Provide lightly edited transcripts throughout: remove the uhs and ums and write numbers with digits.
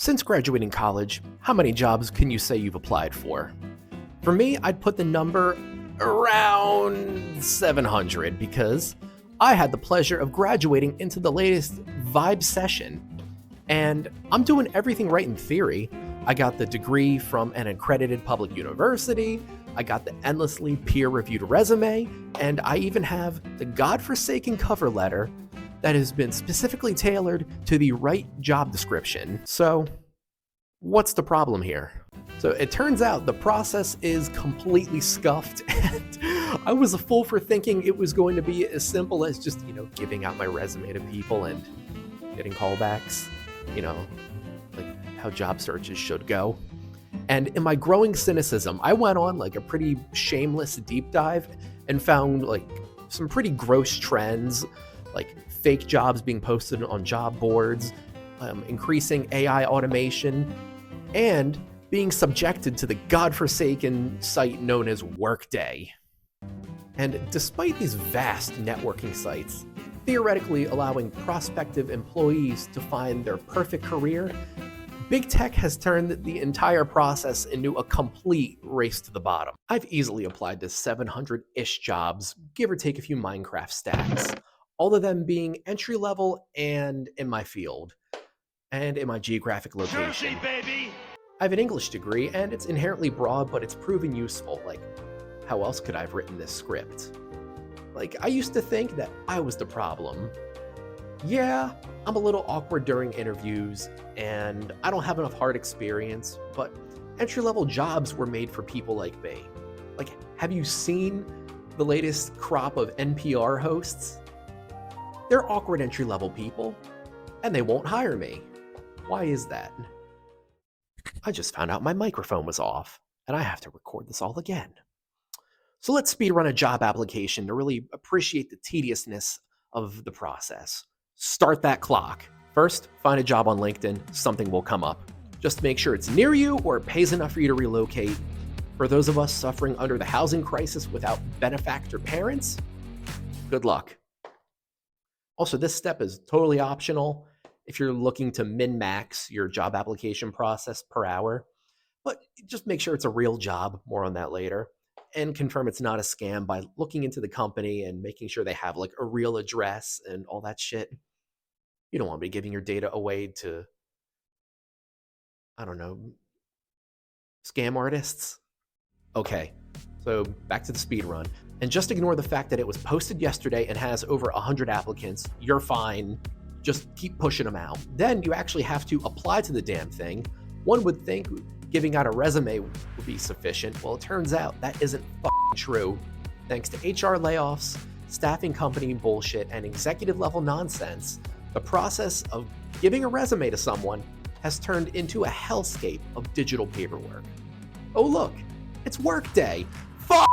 Since graduating college, how many jobs can you say you've applied for? For me, I'd put the number around 700 because I had the pleasure of graduating into the latest Vibe session. And I'm doing everything right in theory. I got the degree from an accredited public university, I got the endlessly peer-reviewed resume, and I even have the godforsaken cover letter that has been specifically tailored to the right job description. So, what's the problem here? So it turns out the process is completely scuffed, and I was a fool for thinking it was going to be as simple as just, giving out my resume to people and getting callbacks, like how job searches should go. And in my growing cynicism, I went on like a pretty shameless deep dive and found like some pretty gross trends, like fake jobs being posted on job boards, increasing AI automation, and being subjected to the godforsaken site known as Workday. And despite these vast networking sites theoretically allowing prospective employees to find their perfect career, big tech has turned the entire process into a complete race to the bottom. I've easily applied to 700-ish jobs, give or take a few Minecraft stacks, all of them being entry-level and in my field, and in my geographic location. Jersey, baby! I have an English degree, and it's inherently broad, but it's proven useful. Like, how else could I have written this script? Like, I used to think that I was the problem. Yeah, I'm a little awkward during interviews, and I don't have enough hard experience, but entry-level jobs were made for people like me. Like, have you seen the latest crop of NPR hosts? They're awkward entry-level people, and they won't hire me. Why is that? I just found out my microphone was off, and I have to record this all again. So let's speedrun a job application to really appreciate the tediousness of the process. Start that clock. First, find a job on LinkedIn, something will come up. Just make sure it's near you or it pays enough for you to relocate. For those of us suffering under the housing crisis without benefactor parents, good luck. Also, this step is totally optional if you're looking to min-max your job application process per hour, but just make sure it's a real job, more on that later, and confirm it's not a scam by looking into the company and making sure they have like a real address and all that shit. You don't want to be giving your data away to, I don't know, scam artists. Okay, so back to the speed run. And just ignore the fact that it was posted yesterday and has over 100 applicants. You're fine. Just keep pushing them out. Then you actually have to apply to the damn thing. One would think giving out a resume would be sufficient. Well, it turns out that isn't fucking true. Thanks to HR layoffs, staffing company bullshit, and executive level nonsense, the process of giving a resume to someone has turned into a hellscape of digital paperwork. Oh look, it's Workday. Fuck!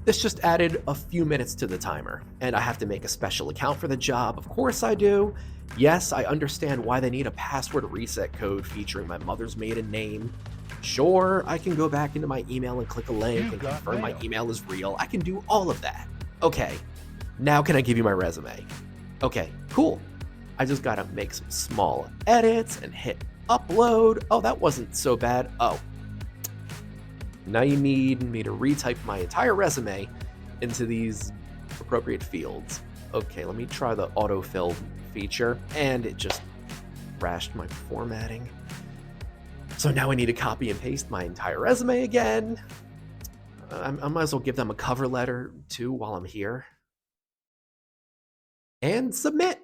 This just added a few minutes to the timer, and I have to make a special account for the job. Of course I do. Yes, I understand why they need a password reset code featuring my mother's maiden name. Sure, I can go back into my email and click a link and confirm my email is real. I can do all of that. Okay, now can I give you my resume? Okay, cool. I just gotta make some small edits and hit upload. Oh, that wasn't so bad. Oh. Now you need me to retype my entire resume into these appropriate fields. Okay, let me try the autofill feature, and it just crashed my formatting. So now I need to copy and paste my entire resume again. I might as well give them a cover letter too while I'm here. And submit.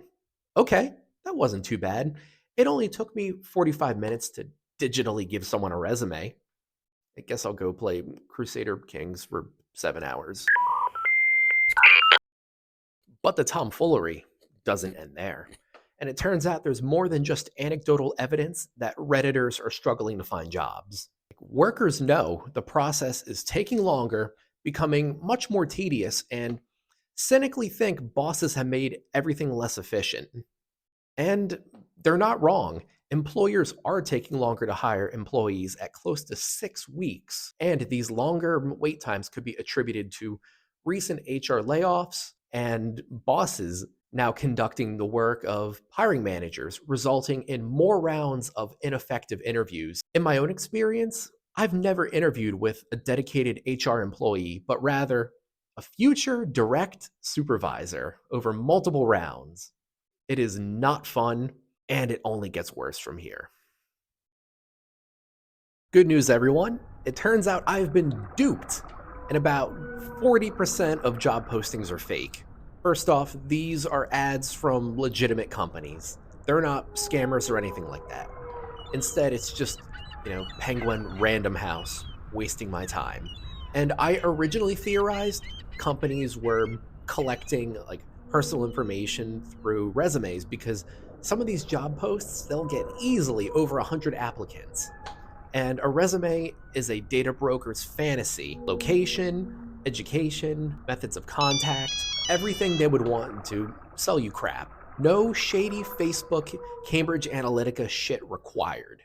Okay, that wasn't too bad. It only took me 45 minutes to digitally give someone a resume. I guess I'll go play Crusader Kings for 7 hours. But the tomfoolery doesn't end there. And it turns out there's more than just anecdotal evidence that Redditors are struggling to find jobs. Workers know the process is taking longer, becoming much more tedious, and cynically think bosses have made everything less efficient. And they're not wrong. Employers are taking longer to hire employees at close to 6 weeks. And these longer wait times could be attributed to recent HR layoffs and bosses now conducting the work of hiring managers, resulting in more rounds of ineffective interviews. In my own experience, I've never interviewed with a dedicated HR employee, but rather a future direct supervisor over multiple rounds. It is not fun, and it only gets worse from here. Good news, everyone. It turns out I've been duped, and about 40% of job postings are fake. First off, these are ads from legitimate companies. They're not scammers or anything like that. Instead, it's just, Penguin Random House wasting my time. And I originally theorized companies were collecting like personal information through resumes because some of these job posts, they'll get easily over 100 applicants. And a resume is a data broker's fantasy. Location, education, methods of contact, everything they would want to sell you crap. No shady Facebook, Cambridge Analytica shit required.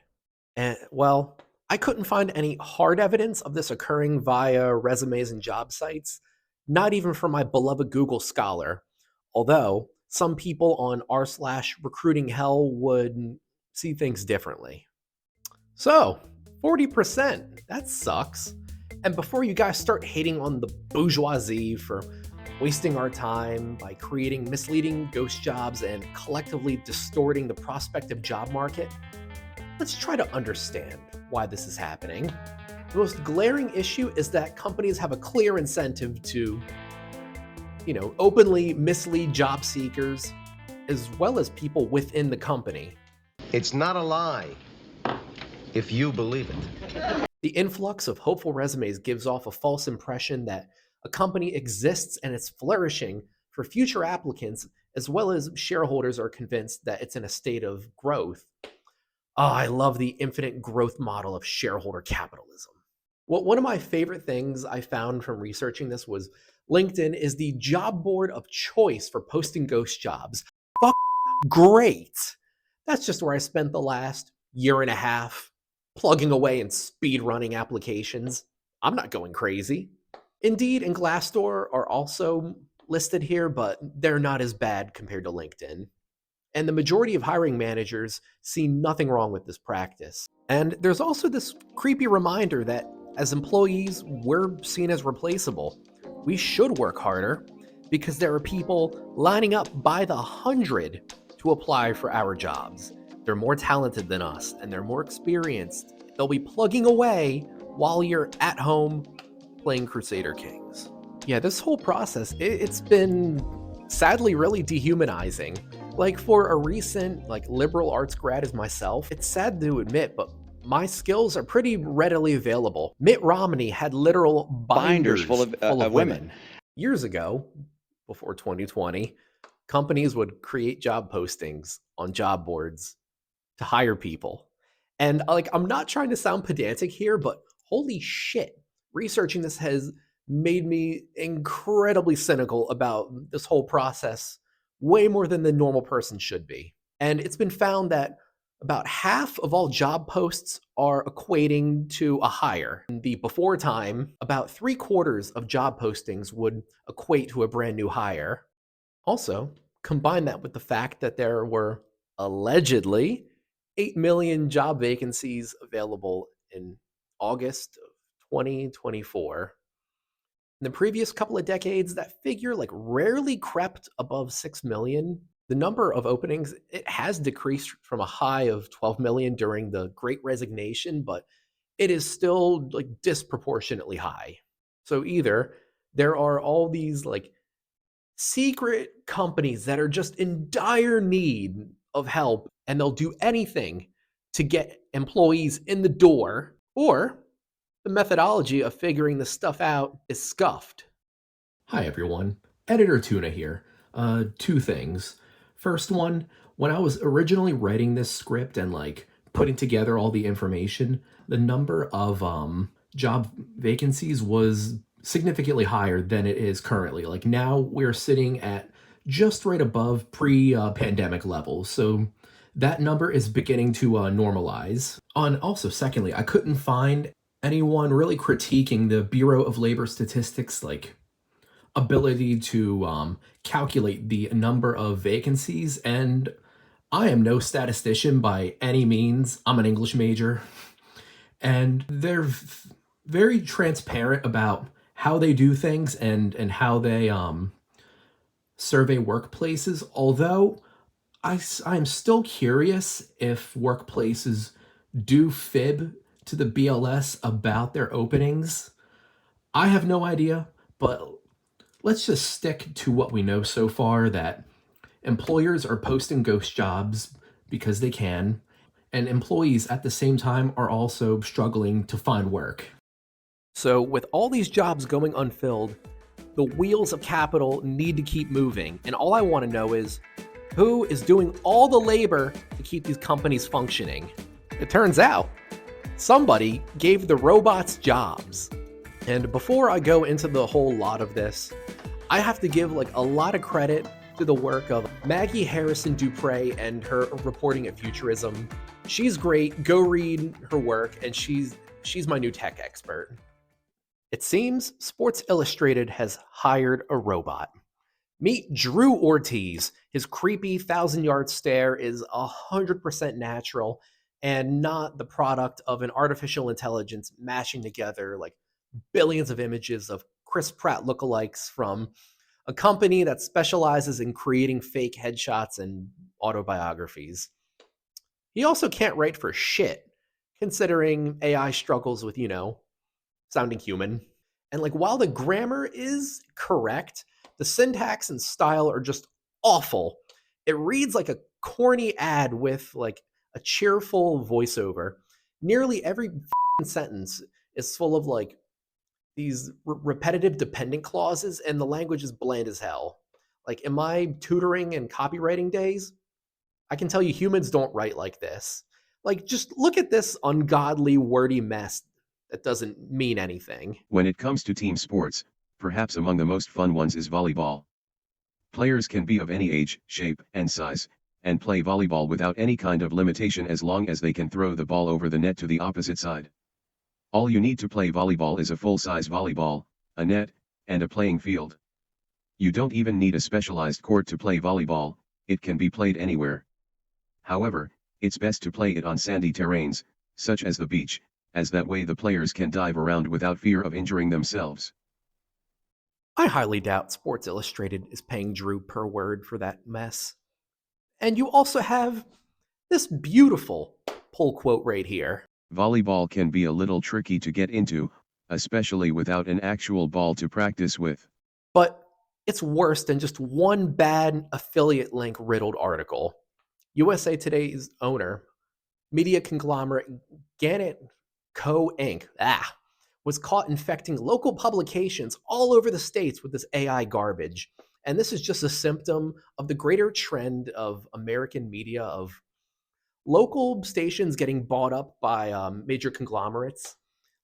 And, well, I couldn't find any hard evidence of this occurring via resumes and job sites, not even from my beloved Google Scholar, although some people on r/recruiting hell would see things differently. So, 40%, that sucks. And before you guys start hating on the bourgeoisie for wasting our time by creating misleading ghost jobs and collectively distorting the prospective job market, let's try to understand why this is happening. The most glaring issue is that companies have a clear incentive to, openly mislead job seekers as well as people within the company. It's not a lie, if you believe it. The influx of hopeful resumes gives off a false impression that a company exists and it's flourishing for future applicants, as well as shareholders are convinced that it's in a state of growth. Oh, I love the infinite growth model of shareholder capitalism. Well, one of my favorite things I found from researching this was LinkedIn is the job board of choice for posting ghost jobs. Fuck, great. That's just where I spent the last year and a half plugging away and speed running applications. I'm not going crazy. Indeed and Glassdoor are also listed here, but they're not as bad compared to LinkedIn. And the majority of hiring managers see nothing wrong with this practice. And there's also this creepy reminder that as employees, we're seen as replaceable. We should work harder because there are people lining up by the 100 to apply for our jobs. They're more talented than us and they're more experienced. They'll be plugging away while you're at home playing Crusader Kings. Yeah, this whole process, it's been sadly really dehumanizing. Like for a recent liberal arts grad as myself, it's sad to admit, but my skills are pretty readily available. Mitt Romney had literal binders full of women. Years ago, before 2020, companies would create job postings on job boards to hire people. And I'm not trying to sound pedantic here, but holy shit, researching this has made me incredibly cynical about this whole process, way more than the normal person should be. And it's been found that about half of all job posts are equating to a hire. In the before time, about 3/4 of job postings would equate to a brand new hire. Also, combine that with the fact that there were allegedly 8 million job vacancies available in August of 2024. In the previous couple of decades, that figure rarely crept above 6 million. The number of openings, it has decreased from a high of 12 million during the Great Resignation, but it is still disproportionately high. So either there are all these secret companies that are just in dire need of help and they'll do anything to get employees in the door, or the methodology of figuring this stuff out is scuffed. Hi everyone, Editor Tuna here. Two things. First one, when I was originally writing this script and putting together all the information, the number of job vacancies was significantly higher than it is currently. Now we're sitting at just right above pre-pandemic levels. So that number is beginning to normalize. Also, secondly, I couldn't find anyone really critiquing the Bureau of Labor Statistics ability to calculate the number of vacancies, and I am no statistician by any means. I'm an English major, and they're very transparent about how they do things and how they survey workplaces. Although I'm still curious if workplaces do fib to the BLS about their openings. I have no idea, but let's just stick to what we know so far, that employers are posting ghost jobs because they can, and employees at the same time are also struggling to find work. So, with all these jobs going unfilled, the wheels of capital need to keep moving. And all I want to know is who is doing all the labor to keep these companies functioning? It turns out somebody gave the robots jobs. And before I go into the whole lot of this, I have to give a lot of credit to the work of Maggie Harrison Dupré and her reporting at Futurism. She's great. Go read her work, and she's my new tech expert. It seems Sports Illustrated has hired a robot. Meet Drew Ortiz. His creepy 1,000-yard stare is 100% natural and not the product of an artificial intelligence mashing together billions of images of Chris Pratt lookalikes from a company that specializes in creating fake headshots and autobiographies. He also can't write for shit, considering AI struggles with, sounding human. And while the grammar is correct, the syntax and style are just awful. It reads like a corny ad with a cheerful voiceover. Nearly every sentence is full of these repetitive dependent clauses, and the language is bland as hell. In my tutoring and copywriting days, I can tell you humans don't write like this. Just look at this ungodly, wordy mess that doesn't mean anything. When it comes to team sports, perhaps among the most fun ones is volleyball. Players can be of any age, shape, and size, and play volleyball without any kind of limitation as long as they can throw the ball over the net to the opposite side. All you need to play volleyball is a full-size volleyball, a net, and a playing field. You don't even need a specialized court to play volleyball, it can be played anywhere. However, it's best to play it on sandy terrains, such as the beach, as that way the players can dive around without fear of injuring themselves. I highly doubt Sports Illustrated is paying Drew per word for that mess. And you also have this beautiful pull quote right here. Volleyball can be a little tricky to get into, especially without an actual ball to practice with. But it's worse than just one bad affiliate link riddled article. USA Today's owner, media conglomerate Gannett Co. Inc., was caught infecting local publications all over the states with this AI garbage. And this is just a symptom of the greater trend of American media, of local stations getting bought up by major conglomerates,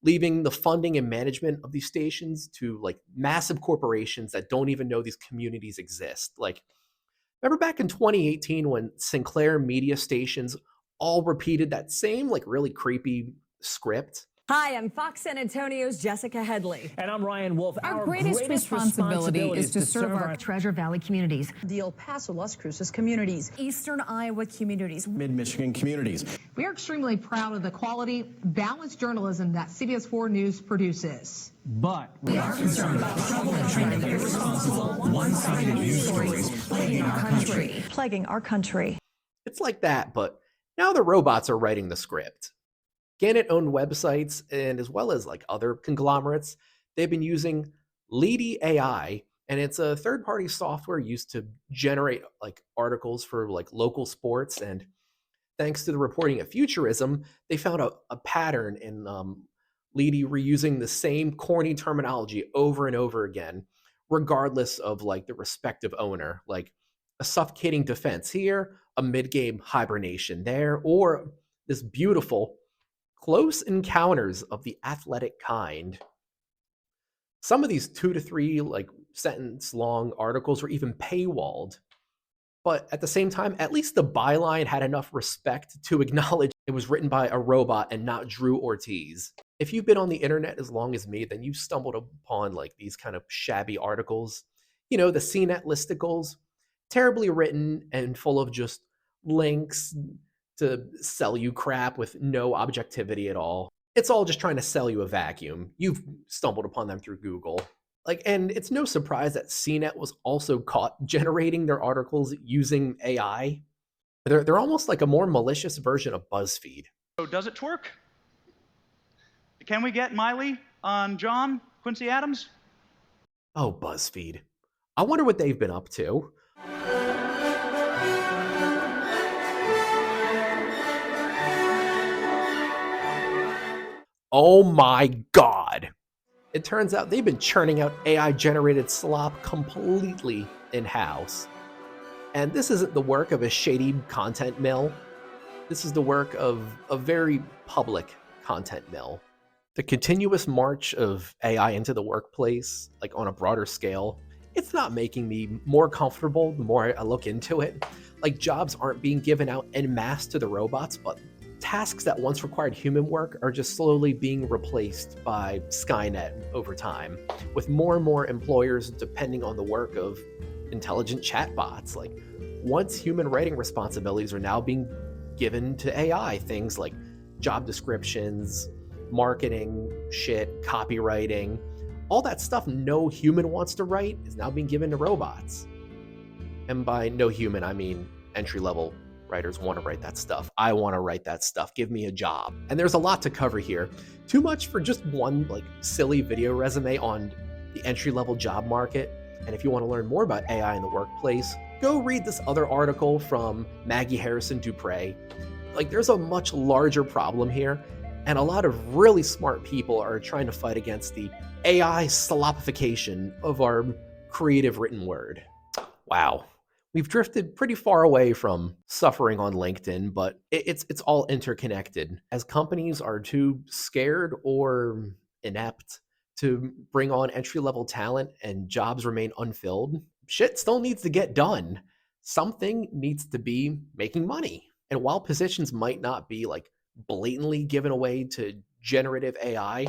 leaving the funding and management of these stations to massive corporations that don't even know these communities exist. Remember back in 2018 when Sinclair media stations all repeated that same really creepy script? Hi, I'm Fox San Antonio's Jessica Headley. And I'm Ryan Wolf. Our greatest responsibility is to serve our Treasure Valley communities, the El Paso, Las Cruces communities, Eastern Iowa communities, Mid-Michigan communities. We are extremely proud of the quality, balanced journalism that CBS 4 News produces. But We are concerned about the trouble and trend of irresponsible, one-sided news stories plaguing our country. plaguing our country. It's like that, but now the robots are writing the script. Gannett-owned websites, and as well as other conglomerates, they've been using Leady AI, and it's a third-party software used to generate articles for local sports. And thanks to the reporting of Futurism, they found a pattern in Leady reusing the same corny terminology over and over again, regardless of the respective owner. A suffocating defense here, a mid-game hibernation there, or this beautiful close encounters of the athletic kind. Some of these 2 to 3 sentence long articles were even paywalled. But at the same time, at least the byline had enough respect to acknowledge it was written by a robot and not Drew Ortiz. If you've been on the internet as long as me, then you've stumbled upon like these kind of shabby articles. You know, the CNET listicles, terribly written and full of just links to sell you crap with no objectivity at all. It's all just trying to sell you a vacuum. You've stumbled upon them through Google. And it's no surprise that CNET was also caught generating their articles using AI. They're almost like a more malicious version of BuzzFeed. So does it twerk? Can we get Miley on John Quincy Adams? Oh, BuzzFeed. I wonder what they've been up to. Oh my God. It turns out they've been churning out AI-generated slop completely in-house. And this isn't the work of a shady content mill. This is the work of a very public content mill. The continuous march of AI into the workplace, like on a broader scale, it's not making me more comfortable the more I look into it. Like, jobs aren't being given out en masse to the robots, but tasks that once required human work are just slowly being replaced by Skynet over time, with more and more employers depending on the work of intelligent chatbots. Like, once human writing responsibilities are now being given to AI, things like job descriptions, marketing shit, copywriting, all that stuff no human wants to write is now being given to robots. And by no human, I mean entry-level writers want to write that stuff. I want to write that stuff. Give me a job. And there's a lot to cover here. Too much for just one like silly video resume on the entry-level job market. And if you want to learn more about AI in the workplace, go read this other article from Maggie Dupré. Like, there's a much larger problem here, and a lot of really smart people are trying to fight against the AI slopification of our creative written word. Wow. We've drifted pretty far away from suffering on LinkedIn, but it's all interconnected. As companies are too scared or inept to bring on entry-level talent and jobs remain unfilled, shit still needs to get done. Something needs to be making money. And while positions might not be like blatantly given away to generative AI,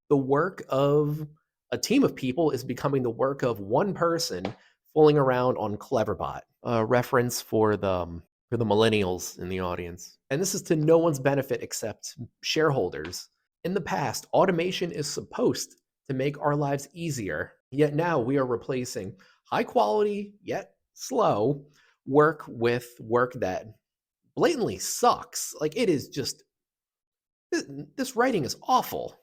the work of a team of people is becoming the work of one person fooling around on Cleverbot. A reference for the millennials in the audience. And this is to no one's benefit except shareholders. In the past, automation is supposed to make our lives easier, yet now we are replacing high quality, yet slow work with work that blatantly sucks. Like, it is just, this writing is awful.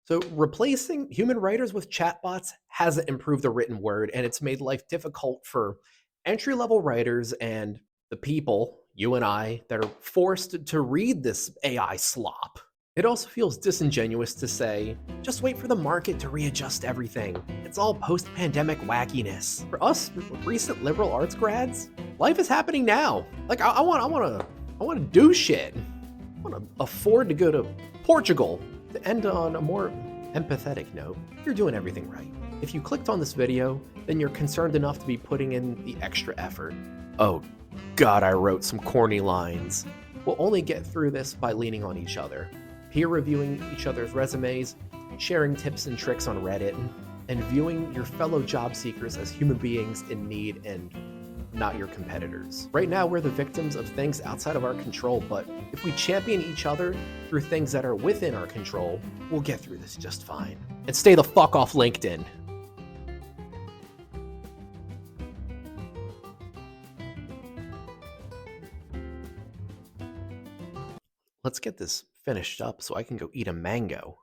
So replacing human writers with chatbots hasn't improved the written word, and it's made life difficult for entry-level writers and the people, you and I, that are forced to read this AI slop. It also feels disingenuous to say, just wait for the market to readjust everything. It's all post-pandemic wackiness. For us recent liberal arts grads, life is happening now. Like, I want to do shit. I want to afford to go to Portugal. To end on a more empathetic note, you're doing everything right. If you clicked on this video, then you're concerned enough to be putting in the extra effort. Oh God, I wrote some corny lines. We'll only get through this by leaning on each other, peer reviewing each other's resumes, sharing tips and tricks on Reddit, and viewing your fellow job seekers as human beings in need and not your competitors. Right now, we're the victims of things outside of our control, but if we champion each other through things that are within our control, we'll get through this just fine. And stay the fuck off LinkedIn. Let's get this finished up so I can go eat a mango.